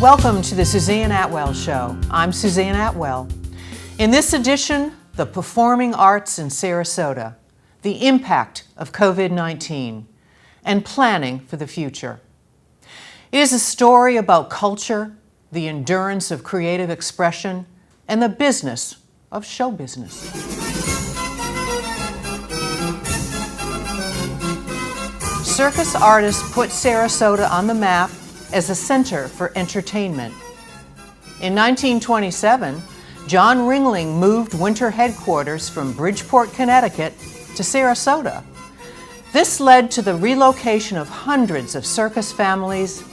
Welcome to the Suzanne Atwell Show. I'm Suzanne Atwell. In this edition, the performing arts in Sarasota, the impact of COVID-19, and planning for the future. It is a story about culture, the endurance of creative expression, and the business of show business. Circus artists put Sarasota on the map as a center for entertainment. In 1927, John Ringling moved winter headquarters from Bridgeport, Connecticut to Sarasota. This led to the relocation of hundreds of circus families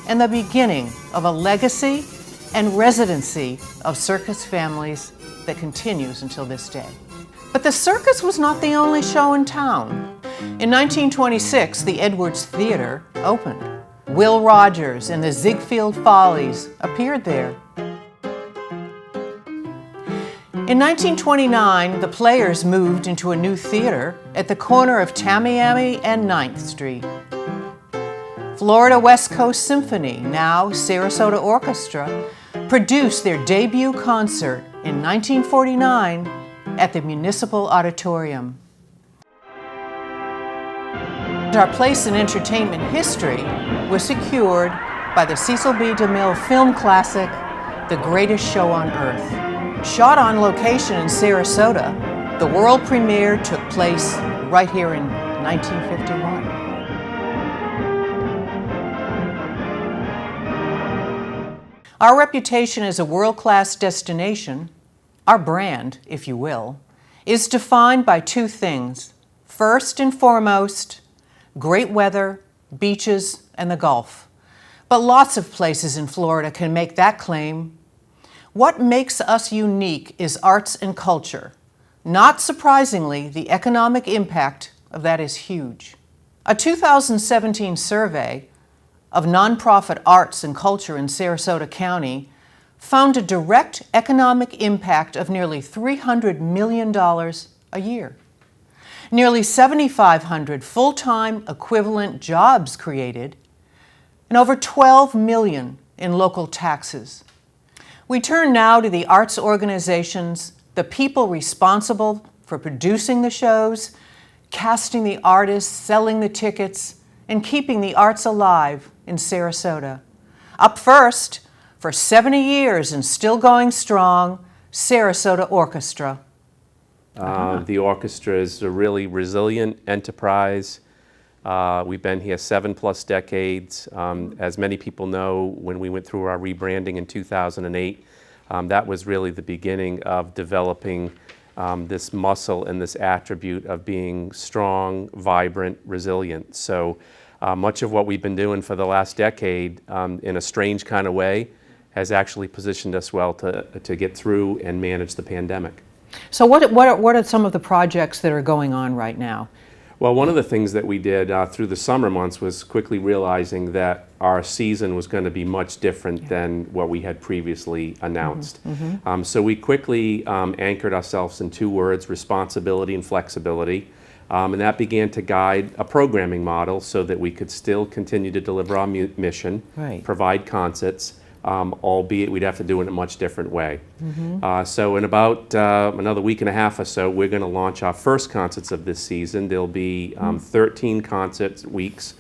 and the beginning of a legacy and residency of circus families that continues until this day. But the circus was not the only show in town. In 1926, the Edwards Theater opened. Will Rogers and the Ziegfeld Follies appeared there. In 1929, the Players moved into a new theater at the corner of Tamiami and 9th Street. Florida West Coast Symphony, now Sarasota Orchestra, produced their debut concert in 1949 at the Municipal Auditorium. Our place in entertainment history was secured by the Cecil B. DeMille film classic, The Greatest Show on Earth. Shot on location in Sarasota, the world premiere took place right here in 1951. Our reputation as a world-class destination, our brand, if you will, is defined by two things. First and foremost, great weather, beaches, and the Gulf. But lots of places in Florida can make that claim. What makes us unique is arts and culture. Not surprisingly, the economic impact of that is huge. A 2017 survey of nonprofit arts and culture in Sarasota County found a direct economic impact of nearly $300 million a year. Nearly 7,500 full-time equivalent jobs created, and over 12 million in local taxes. We turn now to the arts organizations, the people responsible for producing the shows, casting the artists, selling the tickets, and keeping the arts alive in Sarasota. Up first, for 70 years and still going strong, Sarasota Orchestra. The orchestra is a really resilient enterprise. We've been here 7+ decades. As many people know, when we went through our rebranding in 2008, that was really the beginning of developing this muscle and this attribute of being strong, vibrant, resilient. So much of what we've been doing for the last decade, in a strange kind of way, has actually positioned us well to get through and manage the pandemic. So what are some of the projects that are going on right now? Well, one of the things that we did through the summer months was quickly realizing that our season was going to be much different than what we had previously announced. So we quickly anchored ourselves in two words, responsibility and flexibility. And that began to guide a programming model so that we could still continue to deliver our mission, provide concerts, albeit we'd have to do it in a much different way. So in about another week and a half or so, we're going to launch our first concerts of this season. There'll be 13 concert weeks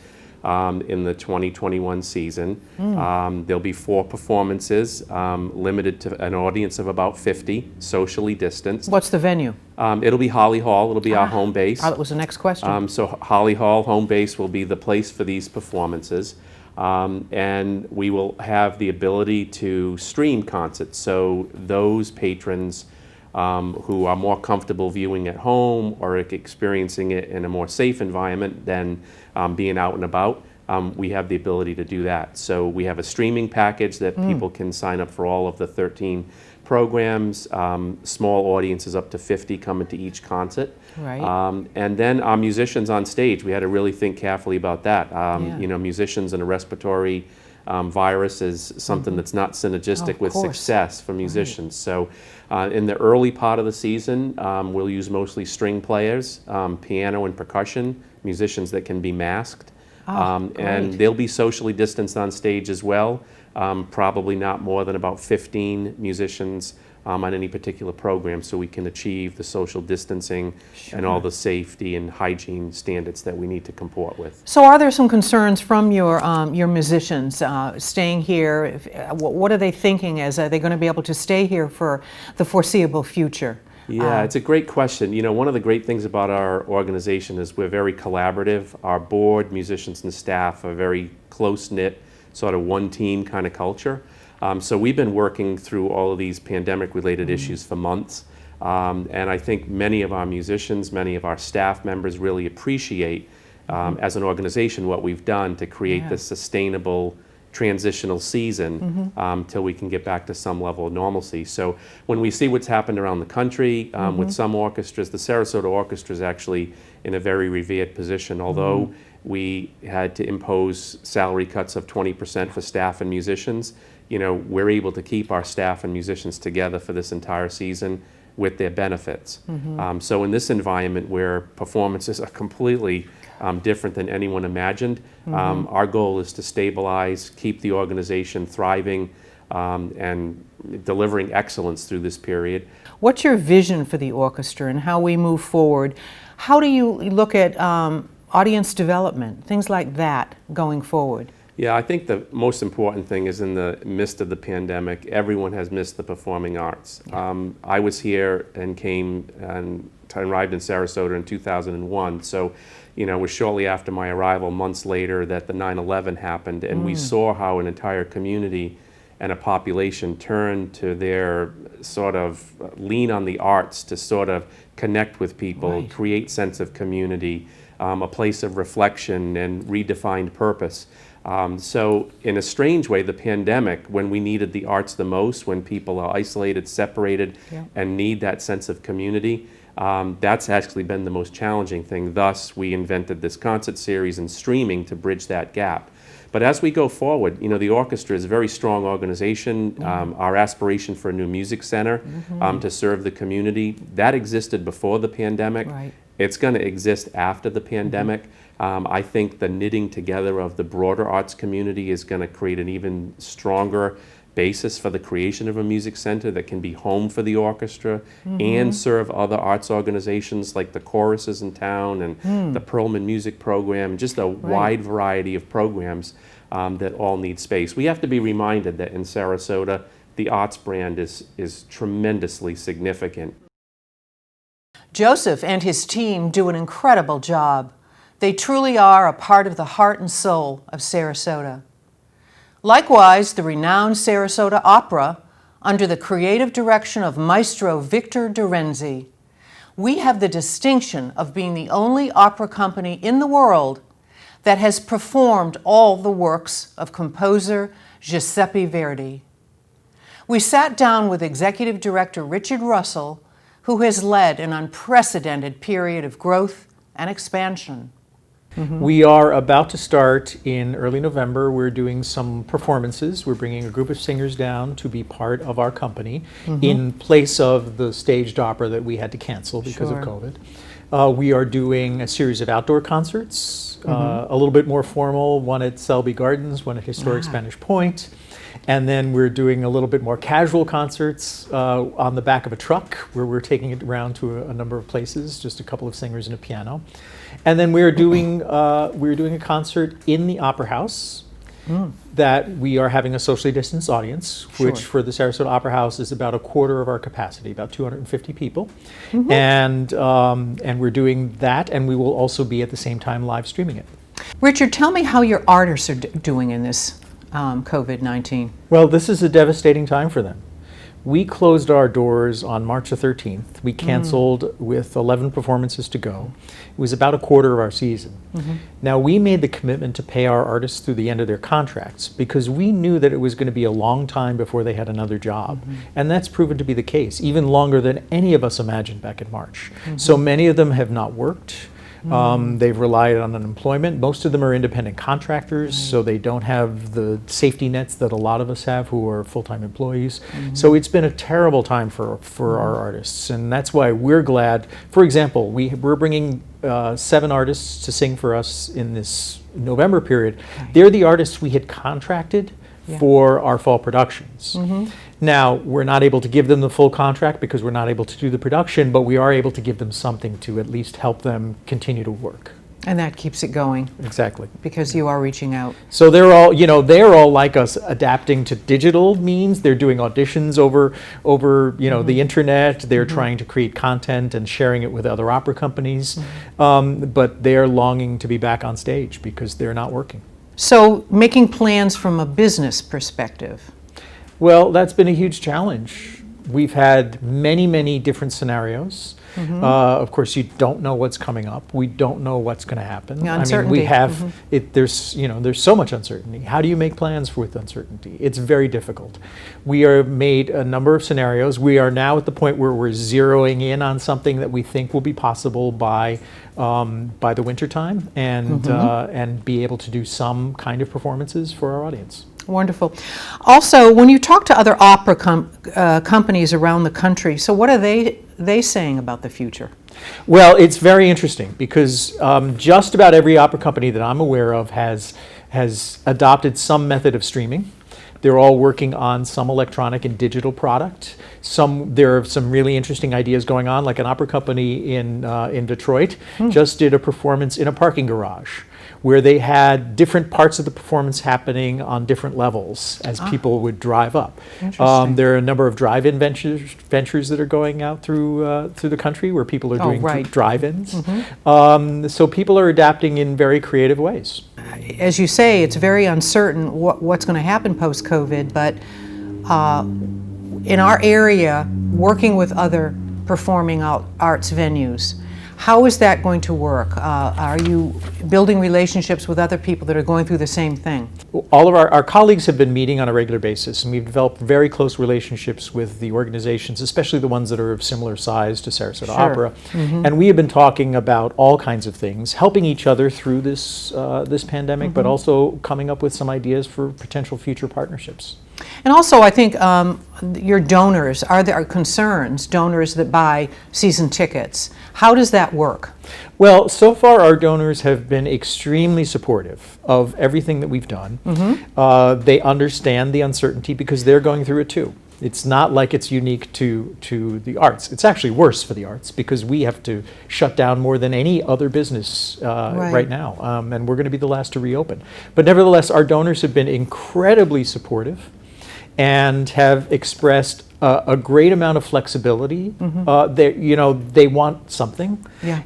in the 2021 season. There'll be 4 performances, limited to an audience of about 50, socially distanced. What's the venue? It'll be Holly Hall. It'll be our home base. That was the next question. So Holly Hall, home base, will be the place for these performances. And we will have the ability to stream concerts. So those patrons who are more comfortable viewing at home or experiencing it in a more safe environment than being out and about, we have the ability to do that. So we have a streaming package that people can sign up for all of the 13 programs, small audiences up to 50 coming to each concert. And then our musicians on stage, we had to really think carefully about that. You know, musicians and a respiratory virus is something that's not synergistic with success for musicians. So in the early part of the season, we'll use mostly string players, piano and percussion, musicians that can be masked. And they'll be socially distanced on stage as well. probably not more than about 15 musicians on any particular program, so we can achieve the social distancing and all the safety and hygiene standards that we need to comport with. So are there some concerns from your musicians staying here? What are they thinking? Are they going to be able to stay here for the foreseeable future? Yeah, it's a great question. You know, one of the great things about our organization is we're very collaborative. Our board, musicians, and staff are very close-knit, sort of one team kind of culture. So we've been working through all of these pandemic-related issues for months. And I think many of our musicians, many of our staff members really appreciate, as an organization, what we've done to create this sustainable transitional season till we can get back to some level of normalcy. So when we see what's happened around the country with some orchestras, the Sarasota Orchestra is actually in a very revered position. Although we had to impose salary cuts of 20% for staff and musicians, you know, we're able to keep our staff and musicians together for this entire season with their benefits. So in this environment where performances are completely different than anyone imagined, our goal is to stabilize, keep the organization thriving, and delivering excellence through this period. What's your vision for the orchestra and how we move forward? How do you look at audience development, things like that going forward? Yeah, I think the most important thing is in the midst of the pandemic, everyone has missed the performing arts. I was here and came and arrived in Sarasota in 2001. So, you know, it was shortly after my arrival, months later, that the 9/11 happened, and we saw how an entire community and a population turned to their sort of lean on the arts to sort of connect with people, create sense of community, a place of reflection and redefined purpose. So in a strange way, the pandemic, when we needed the arts the most, when people are isolated, separated, and need that sense of community, that's actually been the most challenging thing. Thus, we invented this concert series and streaming to bridge that gap. But as we go forward, you know, the orchestra is a very strong organization. Our aspiration for a new music center to serve the community, that existed before the pandemic. It's going to exist after the pandemic. I think the knitting together of the broader arts community is going to create an even stronger basis for the creation of a music center that can be home for the orchestra and serve other arts organizations like the choruses in town and the Perlman Music Program, just a wide variety of programs that all need space. We have to be reminded that in Sarasota, the arts brand is tremendously significant. Joseph and his team do an incredible job. They truly are a part of the heart and soul of Sarasota. Likewise, the renowned Sarasota Opera, under the creative direction of Maestro Victor Dorenzi. We have the distinction of being the only opera company in the world that has performed all the works of composer Giuseppe Verdi. We sat down with Executive Director Richard Russell, who has led an unprecedented period of growth and expansion. We are about to start in early November. We're doing some performances. We're bringing a group of singers down to be part of our company in place of the staged opera that we had to cancel because of COVID. We are doing a series of outdoor concerts, a little bit more formal, one at Selby Gardens, one at Historic Spanish Point. And then we're doing a little bit more casual concerts on the back of a truck where we're taking it around to a number of places, just a couple of singers and a piano. And then we're doing a concert in the Opera House that we are having a socially distanced audience, which for the Sarasota Opera House is about a quarter of our capacity, about 250 people. And we're doing that, and we will also be at the same time live streaming it. Richard, tell me how your artists are doing in this COVID-19. Well, this is a devastating time for them. We closed our doors on March the 13th. We canceled with 11 performances to go. It was about a quarter of our season. Now, we made the commitment to pay our artists through the end of their contracts because we knew that it was going to be a long time before they had another job. And that's proven to be the case, even longer than any of us imagined back in March. So many of them have not worked. They've relied on unemployment. Most of them are independent contractors, so they don't have the safety nets that a lot of us have who are full-time employees. So it's been a terrible time for our artists, and that's why we're glad. For example, we're bringing 7 artists to sing for us in this November period. They're the artists we had contracted for our fall productions. Now, we're not able to give them the full contract because we're not able to do the production, but we are able to give them something to at least help them continue to work. And that keeps it going Exactly. because you are reaching out. So they're all, they're all like us, adapting to digital means. They're doing auditions over the internet. They're trying to create content and sharing it with other opera companies. But they're longing to be back on stage because they're not working. So making plans from a business perspective. Well, that's been a huge challenge. We've had many, many different scenarios. Of course, you don't know what's coming up. We don't know what's going to happen. Uncertainty. We have there's so much uncertainty. How do you make plans with uncertainty? It's very difficult. We are made a number of scenarios. We are now at the point where we're zeroing in on something that we think will be possible by the winter time, and be able to do some kind of performances for our audience. Wonderful. Also, when you talk to other opera companies around the country, so what are they saying about the future? Well, it's very interesting because just about every opera company that I'm aware of has adopted some method of streaming. They're all working on some electronic and digital product. There are some really interesting ideas going on, like an opera company in Detroit just did a performance in a parking garage, where they had different parts of the performance happening on different levels as people would drive up. There are a number of drive-in ventures that are going out through the country where people are doing drive-ins. So people are adapting in very creative ways. As you say, it's very uncertain what's going to happen post-COVID, but in our area, working with other performing arts venues, how is that going to work? Are you building relationships with other people that are going through the same thing? All of our colleagues have been meeting on a regular basis, and we've developed very close relationships with the organizations, especially the ones that are of similar size to Sarasota Opera. And we have been talking about all kinds of things, helping each other through this pandemic, but also coming up with some ideas for potential future partnerships. And also, I think your donors, are there concerns, donors that buy season tickets? How does that work? Well, so far our donors have been extremely supportive of everything that we've done. They understand the uncertainty because they're going through it too. It's not like it's unique to the arts. It's actually worse for the arts because we have to shut down more than any other business right now, and we're going to be the last to reopen. But nevertheless, our donors have been incredibly supportive and have expressed a great amount of flexibility. They want something,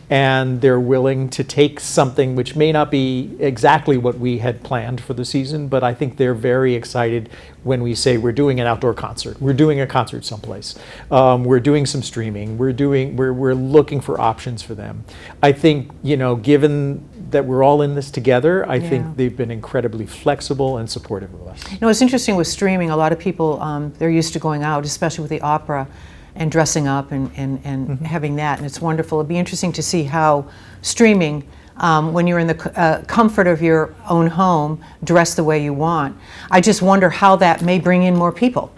and they're willing to take something which may not be exactly what we had planned for the season, but I think they're very excited when we say we're doing an outdoor concert, we're doing a concert someplace, we're doing some streaming, we're looking for options for them. I think, given that we're all in this together, I think they've been incredibly flexible and supportive of us. It's interesting with streaming, a lot of people, they're used to going out, especially with the opera, and dressing up and having that, and it's wonderful. It'd be interesting to see how streaming, when you're in the comfort of your own home, dress the way you want. I just wonder how that may bring in more people.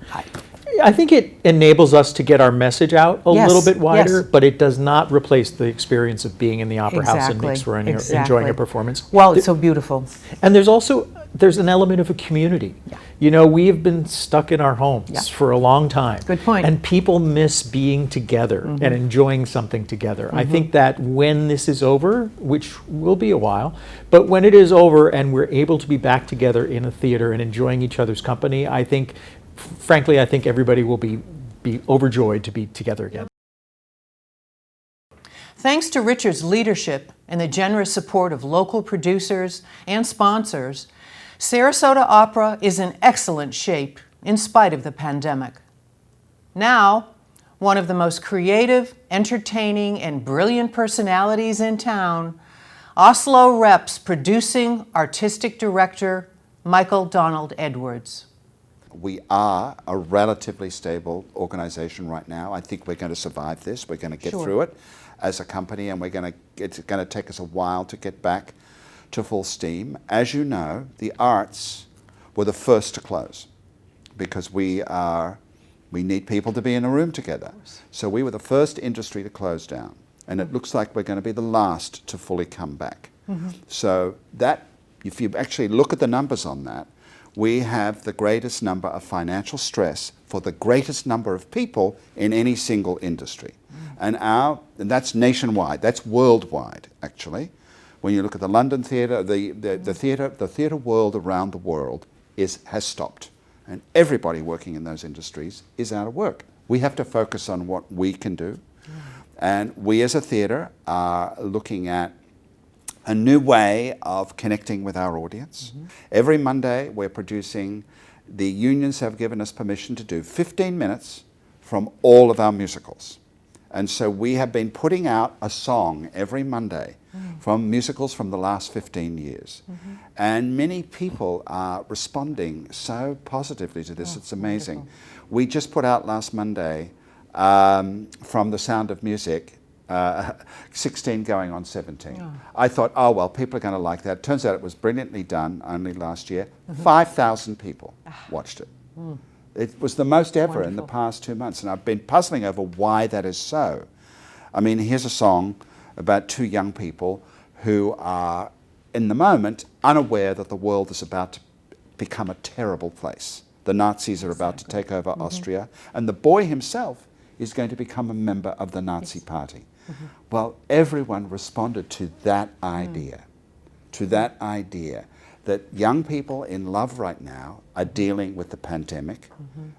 I think it enables us to get our message out a little bit wider, but it does not replace the experience of being in the opera house and makes for enjoying a performance. Well, it's so beautiful. And there's an element of a community. We have been stuck in our homes for a long time. Good point. And people miss being together and enjoying something together. I think that when this is over, which will be a while, but when it is over and we're able to be back together in a theater and enjoying each other's company, frankly, I think everybody will be overjoyed to be together again. Thanks to Richard's leadership and the generous support of local producers and sponsors, Sarasota Opera is in excellent shape in spite of the pandemic. Now, one of the most creative, entertaining, and brilliant personalities in town, Oslo Reps producing artistic director Michael Donald Edwards. We are a relatively stable organization right now. I think we're going to survive this. We're going to get through it as a company, and it's going to take us a while to get back to full steam. As you know, the arts were the first to close because we need people to be in a room together. So we were the first industry to close down, and it looks like we're going to be the last to fully come back. So that, if you actually look at the numbers on that, we have the greatest number of financial stress for the greatest number of people in any single industry. And that's nationwide, that's worldwide, actually. When you look at the London theatre, the theatre world around the world has stopped. And everybody working in those industries is out of work. We have to focus on what we can do. And we as a theatre are looking at a new way of connecting with our audience. Every Monday we're producing, the unions have given us permission to do 15 minutes from all of our musicals. And so we have been putting out a song every Monday from musicals from the last 15 years. And many people are responding so positively to this, it's amazing. Wonderful. We just put out last Monday from The Sound of Music, 16 going on 17. Oh. I thought, oh well, people are going to like that. Turns out it was brilliantly done only last year. 5,000 people watched it. It was the most ever in the past 2 months, and I've been puzzling over why that is so. I mean, here's a song about two young people who are, in the moment, unaware that the world is about to become a terrible place. The Nazis are about to take over Austria, and the boy himself is going to become a member of the Nazi Party. Well, everyone responded to that idea, that young people in love right now are dealing with the pandemic,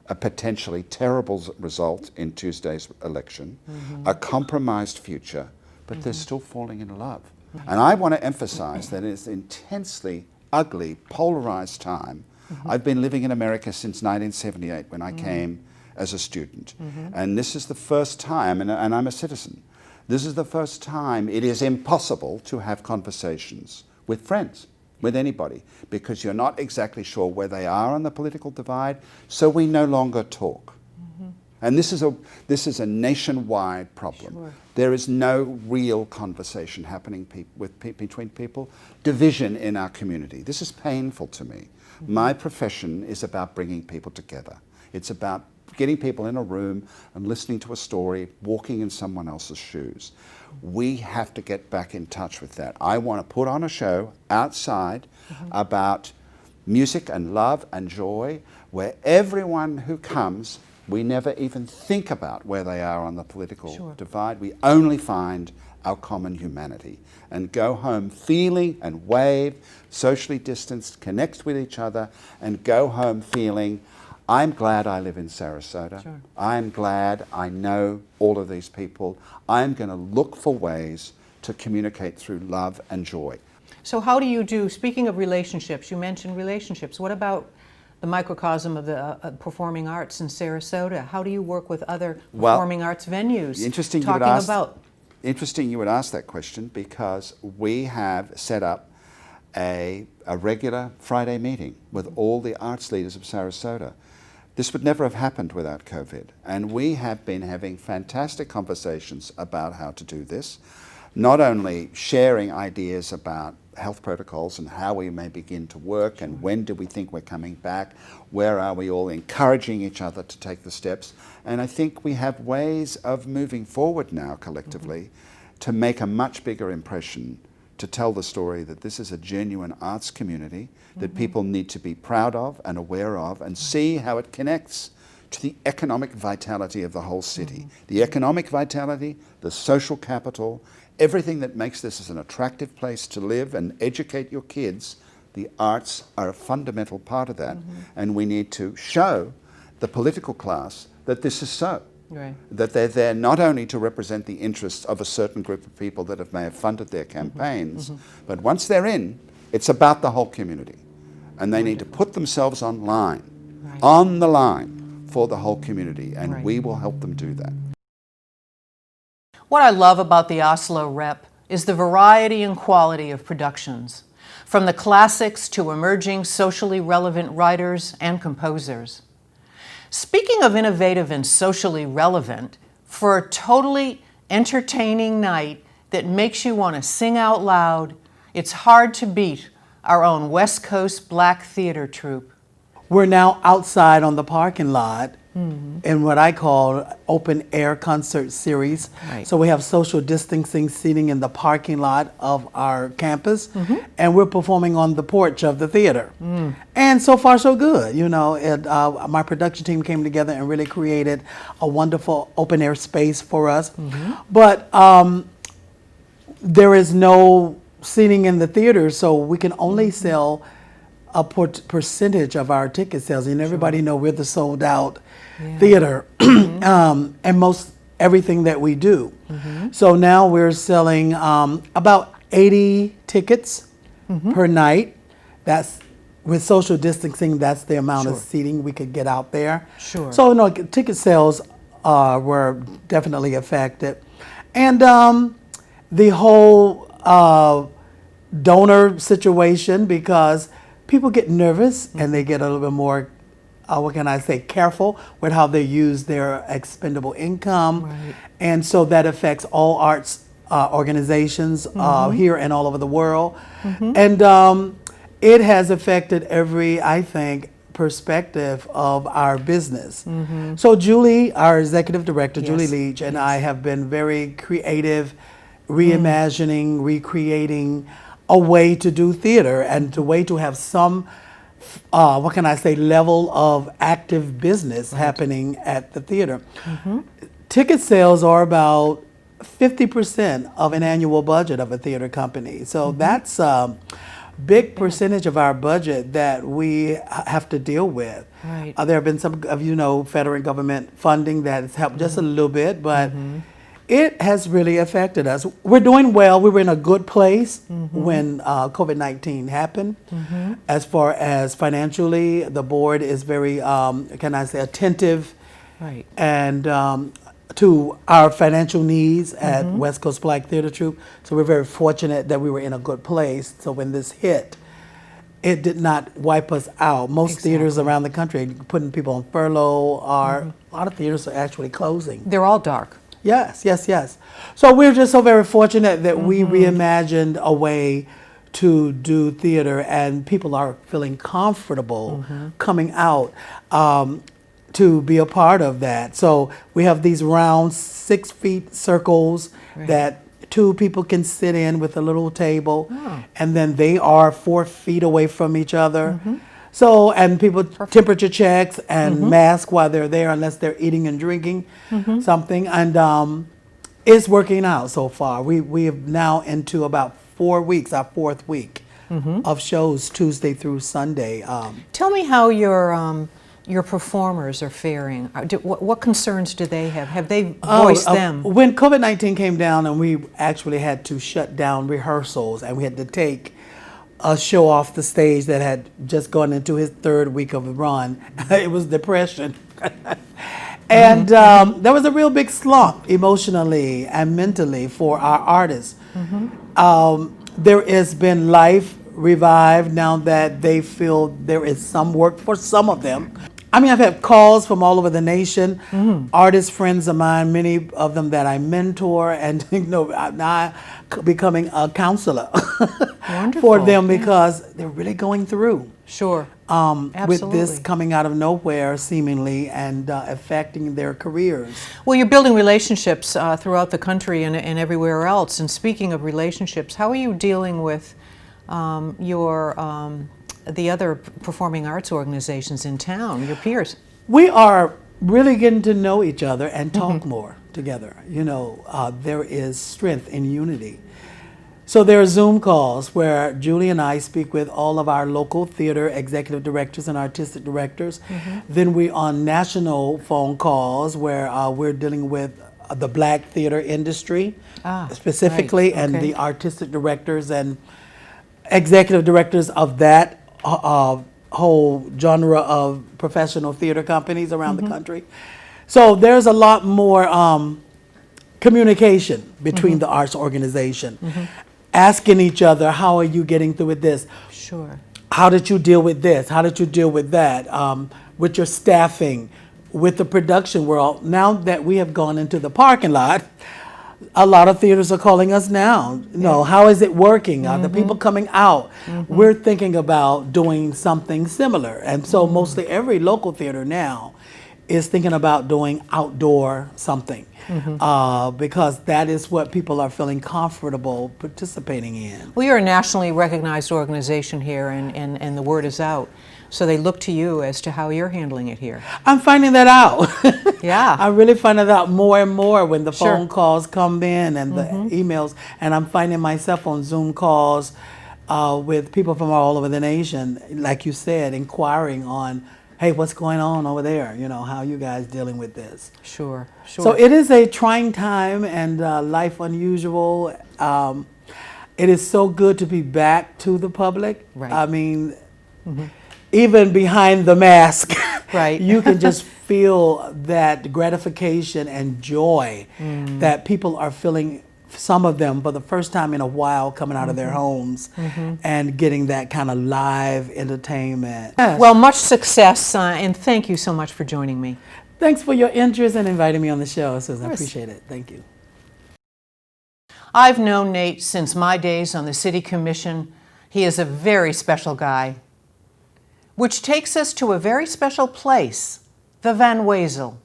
a potentially terrible result in Tuesday's election, a compromised future, but they're still falling in love. And I want to emphasize that it's an intensely ugly, polarized time. I've been living in America since 1978 when I came as a student. And this is the first time, and I'm a citizen, this is the first time it is impossible to have conversations with friends, with anybody, because you're not exactly sure where they are on the political divide, so we no longer talk. And this is a nationwide problem. Sure. There is no real conversation happening between people. Division in our community. This is painful to me. My profession is about bringing people together. It's about getting people in a room and listening to a story, walking in someone else's shoes. We have to get back in touch with that. I want to put on a show outside about music and love and joy, where everyone who comes, we never even think about where they are on the political divide. We only find our common humanity and go home feeling and wave, socially distanced, connect with each other, and go home feeling, I'm glad I live in Sarasota. Sure. I'm glad I know all of these people. I'm going to look for ways to communicate through love and joy. So how do you do, speaking of relationships, you mentioned relationships. What about the microcosm of the performing arts in Sarasota? How do you work with other performing arts venues? Interesting you would ask that question, because we have set up a regular Friday meeting with all the arts leaders of Sarasota. This would never have happened without COVID, and we have been having fantastic conversations about how to do this, not only sharing ideas about health protocols and how we may begin to work and when do we think we're coming back, where are we all encouraging each other to take the steps. And I think we have ways of moving forward now collectively to make a much bigger impression, to tell the story that this is a genuine arts community that people need to be proud of and aware of, and see how it connects to the economic vitality of the whole city. The economic vitality, the social capital, everything that makes this as an attractive place to live and educate your kids. The arts are a fundamental part of that, and we need to show the political class that this is so. Right. That they're there not only to represent the interests of a certain group of people that may have funded their campaigns, but once they're in, it's about the whole community. And they need to put themselves on the line for the whole community, and we will help them do that. What I love about the Oslo Rep is the variety and quality of productions, from the classics to emerging socially relevant writers and composers. Speaking of innovative and socially relevant, for a totally entertaining night that makes you want to sing out loud, it's hard to beat our own West Coast Black Theater troupe. We're now outside on the parking lot in what I call open air concert series. Right. So we have social distancing seating in the parking lot of our campus, and we're performing on the porch of the theater. And so far, so good. You know, my production team came together and really created a wonderful open air space for us. But there is no seating in the theater, so we can only sell a percentage of our ticket sales, and everybody know we're the sold out theater and most everything that we do. So now we're selling about 80 tickets per night. That's with social distancing, that's the amount of seating we could get out there. Sure. So no, ticket sales were definitely affected. And the whole donor situation, because people get nervous and they get a little bit more, what can I say, careful with how they use their expendable income. Right. And so that affects all arts organizations here and all over the world. And it has affected every, I think, perspective of our business. So Julie, our executive director, Julie Leach, and I have been very creative, reimagining, recreating a way to do theater and a way to have some, what can I say, level of active business happening at the theater. Ticket sales are about 50% of an annual budget of a theater company. So that's a big percentage of our budget that we have to deal with. Right. There have been some of, federal government funding that has helped just a little bit, but it has really affected us. We're doing well. We were in a good place when COVID-19 happened. As far as financially, the board is very, can I say, attentive and to our financial needs at West Coast Black Theater Troupe. So we're very fortunate that we were in a good place. So when this hit, it did not wipe us out. Most theaters around the country are putting people on furlough, or a lot of theaters are actually closing. They're all dark. Yes. So we're just so very fortunate that we reimagined a way to do theater, and people are feeling comfortable coming out to be a part of that. So we have these round 6 feet circles that 2 people can sit in with a little table, and then they are 4 feet away from each other. So, and people temperature checks and mask while they're there, unless they're eating and drinking something. And it's working out so far. We have now into about 4 weeks, our 4th week of shows, Tuesday through Sunday. Tell me how your performers are faring. What concerns do they have? Have they voiced them? When COVID-19 came down and we actually had to shut down rehearsals, and we had to take a show off the stage that had just gone into his 3rd week of the run, it was depression. And there was a real big slump emotionally and mentally for our artists. There has been life revived now that they feel there is some work for some of them. I mean, I've had calls from all over the nation, artist friends of mine, many of them that I mentor, and now becoming a counselor for them because they're really going through. Sure. With this coming out of nowhere, seemingly, and affecting their careers. Well, you're building relationships throughout the country and everywhere else. And speaking of relationships, how are you dealing with the other performing arts organizations in town, your peers? We are really getting to know each other and talk more together. There is strength in unity. So there are Zoom calls where Julie and I speak with all of our local theater executive directors and artistic directors. Then we're on national phone calls where we're dealing with the Black theater industry specifically, and the artistic directors and executive directors of that whole genre of professional theater companies around the country. So there's a lot more communication between the arts organization. Asking each other, how are you getting through with this? Sure. How did you deal with this? How did you deal with that? With your staffing, with the production world. Now that we have gone into the parking lot, a lot of theaters are calling us now. How is it working? Are the people coming out? We're thinking about doing something similar. And so mostly every local theater now is thinking about doing outdoor something, because that is what people are feeling comfortable participating in. Well, you're a nationally recognized organization here, and the word is out. So they look to you as to how you're handling it here. I'm finding that out. Yeah. I really find it out more and more when the Sure. phone calls come in and the emails, and I'm finding myself on Zoom calls with people from all over the nation, like you said, inquiring on, hey, what's going on over there? You know, how are you guys dealing with this? Sure, sure. So it is a trying time and life unusual. It is so good to be back to the public. Right. I mean, even behind the mask, Right. you can just feel that gratification and joy that people are feeling, some of them for the first time in a while, coming out of their homes and getting that kind of live entertainment. Well, much success, and thank you so much for joining me. Thanks for your interest and inviting me on the show, Susan. I course. appreciate it. Thank you. I've known Nate since my days on the City Commission. He is a very special guy. Which takes us to a very special place, the Van Wezel.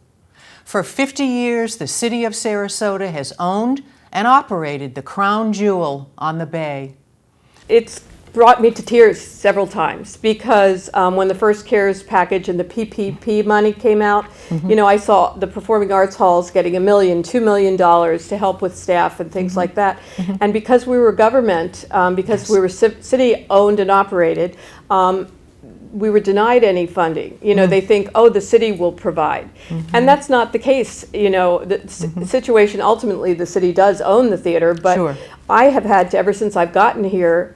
For 50 years, the city of Sarasota has owned and operated the crown jewel on the bay. It's brought me to tears several times because when the first CARES package and the PPP money came out, you know, I saw the performing arts halls getting $1 million, $2 million to help with staff and things like that. And because we were government, because we were city owned and operated, we were denied any funding. You know, they think, oh, the city will provide. And that's not the case. You know, the situation, ultimately, the city does own the theater, but Sure. I have had to, ever since I've gotten here,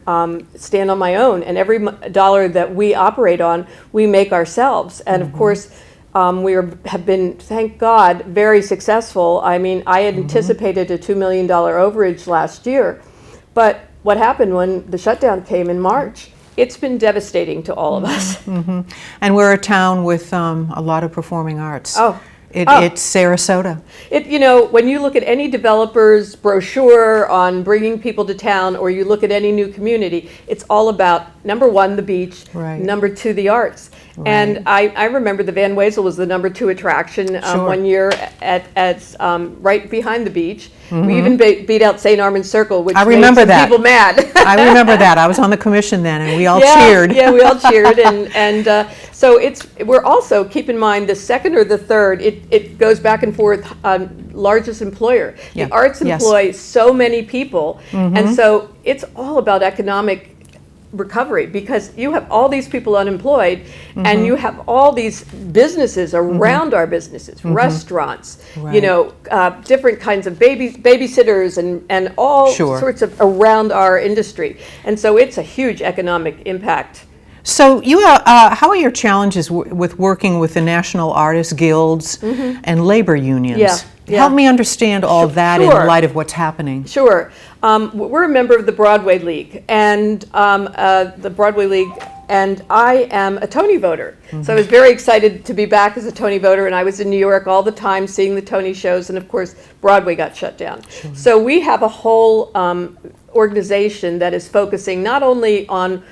stand on my own. And every dollar that we operate on, we make ourselves. And of course, have been, thank God, very successful. I mean, I had anticipated a $2 million overage last year. But what happened when the shutdown came in March? It's been devastating to all of us. And we're a town with a lot of performing arts. Oh. It's Sarasota. You know, when you look at any developer's brochure on bringing people to town, or you look at any new community, it's all about, number one, the beach, Right. number two, the arts. Right. And I remember the Van Wezel was the number 2 attraction Sure. one year at right behind the beach. We even beat out St. Armand's Circle, which I made remember some that. people mad. I remember that. I was on the commission then, and we all Yeah, cheered. Yeah, we all cheered, and so we're also, keep in mind, the second or the third, it goes back and forth, largest employer. Yeah. The arts Yes. employ so many people, and so it's all about economic recovery, because you have all these people unemployed, and you have all these businesses around our businesses, restaurants, you Right. know, different kinds of babysitters and all Sure. sorts of around our industry, and so it's a huge economic impact. So how are your challenges with working with the National Artists Guilds and labor unions? Yeah, yeah. Help me understand all that Sure. in light of what's happening. Sure. We're a member of the Broadway League, and and I am a Tony voter. So I was very excited to be back as a Tony voter, and I was in New York all the time seeing the Tony shows, and of course, Broadway got shut down. So we have a whole organization that is focusing not only on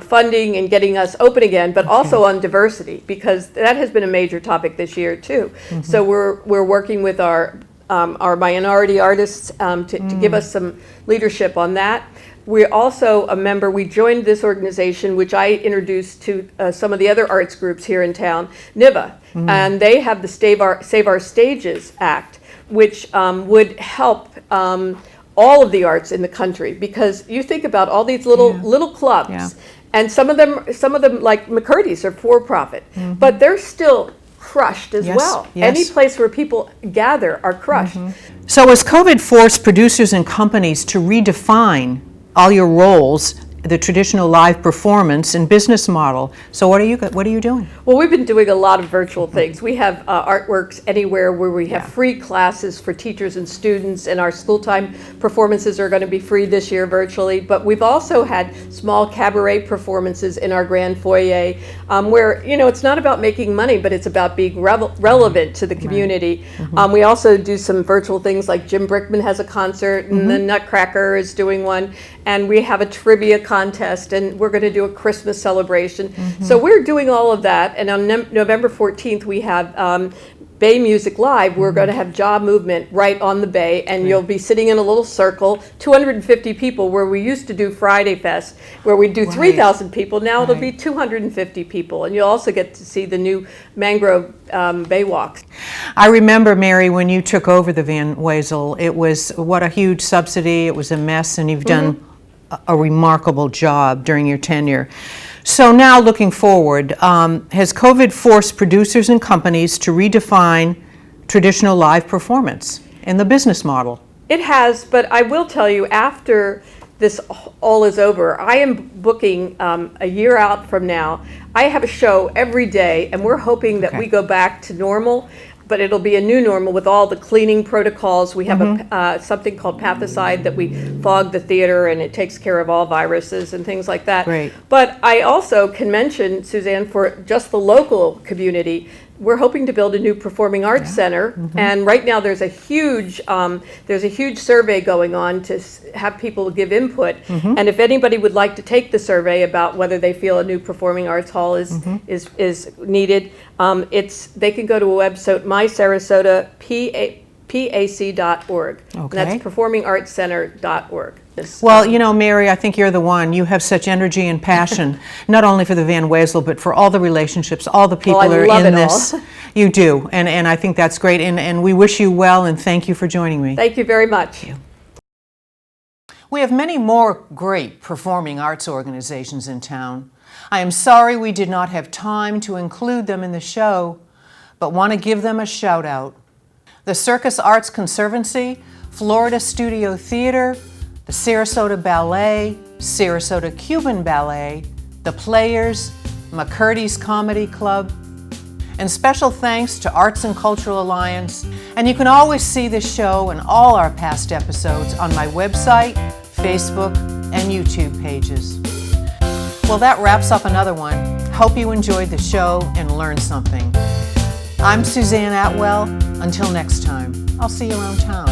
funding and getting us open again, but also on diversity, because that has been a major topic this year too. So we're working with our minority artists to give us some leadership on that. We're also a member, we joined this organization, which I introduced to some of the other arts groups here in town, NIVA, and they have the Save Our Stages Act, which would help all of the arts in the country, because you think about all these little clubs, Yeah. and some of them like McCurdy's are for profit, but they're still crushed as Yes, well. yes. Any place where people gather are crushed. So as COVID forced producers and companies to redefine all your roles, the traditional live performance and business model, so what are you doing? Well, we've been doing a lot of virtual things. We have Artworks Anywhere, where we have free classes for teachers and students, and our school time performances are going to be free this year virtually. But we've also had small cabaret performances in our grand foyer, where, you know, it's not about making money, but it's about being relevant to the community. We also do some virtual things, like Jim Brickman has a concert, and the Nutcracker is doing one, and we have a trivia contest contest, and we're going to do a Christmas celebration. So we're doing all of that, and on November 14th we have Bay Music Live. We're going to have Jaw Movement right on the Bay, and you'll be sitting in a little circle, 250 people, where we used to do Friday Fest, where we do 3,000 people. Now it'll be 250 people, and you'll also get to see the new Mangrove Bay Walks. I remember, Mary, when you took over the Van Wezel, it was what a huge subsidy. It was a mess, and you've done a remarkable job during your tenure. So now looking forward, has COVID forced producers and companies to redefine traditional live performance and the business model? It has, but I will tell you, after this all is over, I am booking a year out from now. I have a show every day, and we're hoping that we go back to normal, but it'll be a new normal with all the cleaning protocols. We have something called Pathicide that we fog the theater, and it takes care of all viruses and things like that. Great. But I also can mention, Suzanne, for just the local community, we're hoping to build a new performing arts center, and right now there's a huge survey going on to have people give input. And if anybody would like to take the survey about whether they feel a new performing arts hall is needed, they can go to a website, mysarasotapac.org. And that's performingartscenter.org. Well, you know, Mary, I think you're the one. You have such energy and passion, not only for the Van Wezel, but for all the relationships, all the people Well, I that are love in it this. all. You do, and I think that's great, and we wish you well, and thank you for joining me. Thank you very much. We have many more great performing arts organizations in town. I am sorry we did not have time to include them in the show, but want to give them a shout out. The Circus Arts Conservancy, Florida Studio Theater, the Sarasota Ballet, Sarasota Cuban Ballet, the Players, McCurdy's Comedy Club, and special thanks to Arts and Cultural Alliance. And you can always see this show and all our past episodes on my website, Facebook, and YouTube pages. Well, that wraps up another one. Hope you enjoyed the show and learned something. I'm Suzanne Atwell. Until next time, I'll see you around town.